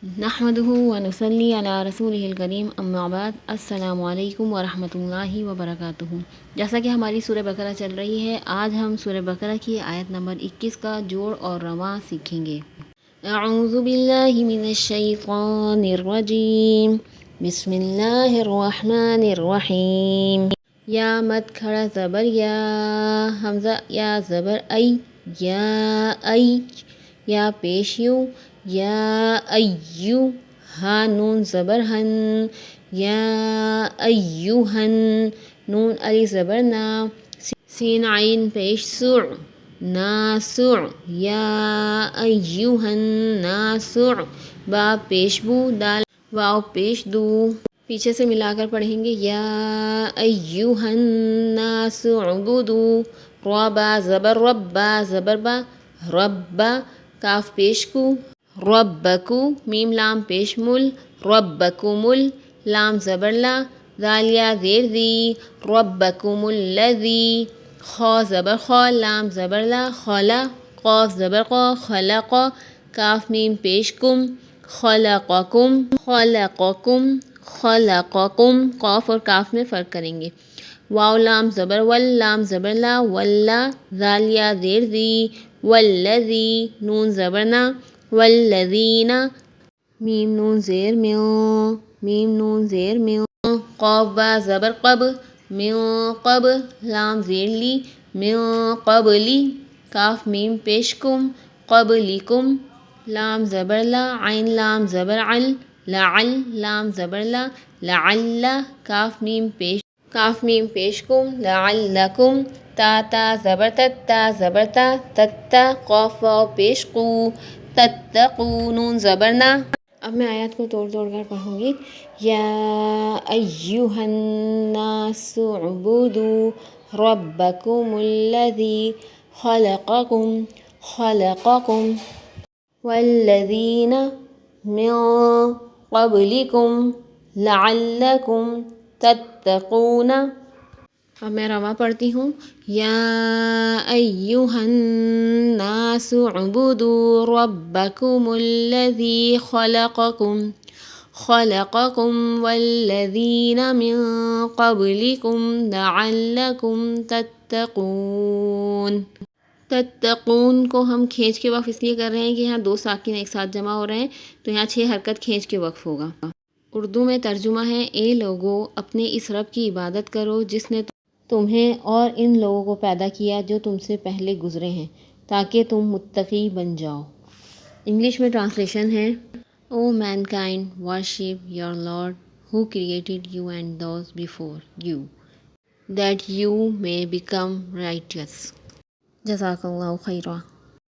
نحمدہ و نصلی علی رسولہ الکریم اما بعد السلام علیکم ورحمۃ اللہ وبرکاتہ۔ جیسا کہ ہماری سورہ بقرہ چل رہی ہے، آج ہم سورہ بقرہ کی آیت نمبر 21 کا جوڑ اور رواں سیکھیں گے۔ اعوذ باللہ من الشیطان الرجیم، بسم اللہ الرحمن الرحیم۔ یا مد کھڑا زبر یا، حمزہ یا زبر ای، یا پیش یو، یا ایو، ہا نون زبر ہن، یا ایوہن، نون علی زبر نا، سین عین پیش سع، ناسع، یا ایوہن ناسع، با پیش بو، دال واو پیش دو، پیچھے سے ملا کر پڑھیں گے، یا ایوہن ناس اعبدو، ربا زبر ربا زبر با، ربا کاف پیش کو، ربکو، میم لام پیش مل، ربکمل، لام زبر لا، ذال یا زیر ذی، ربکم الذی، خا زبر خا، لام زبر لا، خلا، قاف زبر قا، خلق، کاف میم پیش کم، خلقکم، خلقکم، خلقکم، قاف اور کاف میں فرق کریں گے۔ واو لام زبر ول، لام زبر لا، ولا، ذال یا زیر ذی، والذی، نون زبر نا، والذین، میم نون زیر میو، میم نون زیر میو، قاف با زبر قب، من قب، لام زیر لی، من قبلی، کاف میم پیش کم، قبلکم، لام زبر لا، عین لام زبر عل، لعل، لام زبر لا، لعل، کاف میم پیش کم، لعلکم، تا زبر تا زبر تا، قاف واو پیش قو، تتقو، نون زبر نا۔ اب میں آیات کو توڑ کر پڑھوں گی۔ یا ایہا الناس اعبدوا ربکم الذی خلقکم والذین من قبلکم لعلکم تتقون۔ اب میں رواں پڑھتی ہوں۔ یا ایہا الناس اعبدوا ربکم الذی خلقکم والذین من قبلکم لعلکم تتقون۔ تتقون کو ہم کھینچ کے وقف اس لیے کر رہے ہیں کہ یہاں دو ساکن ایک ساتھ جمع ہو رہے ہیں، تو یہاں 6 حرکت کھینچ کے وقف ہوگا۔ اردو میں ترجمہ ہے، اے لوگو اپنے اس رب کی عبادت کرو جس نے تمہیں اور ان لوگوں کو پیدا کیا جو تم سے پہلے گزرے ہیں، تاکہ تم متقی بن جاؤ۔ انگلش میں ٹرانسلیشن ہے، او mankind worship your Lord who created you and those before you, that you may become righteous۔ جزاک اللہ خیرہ۔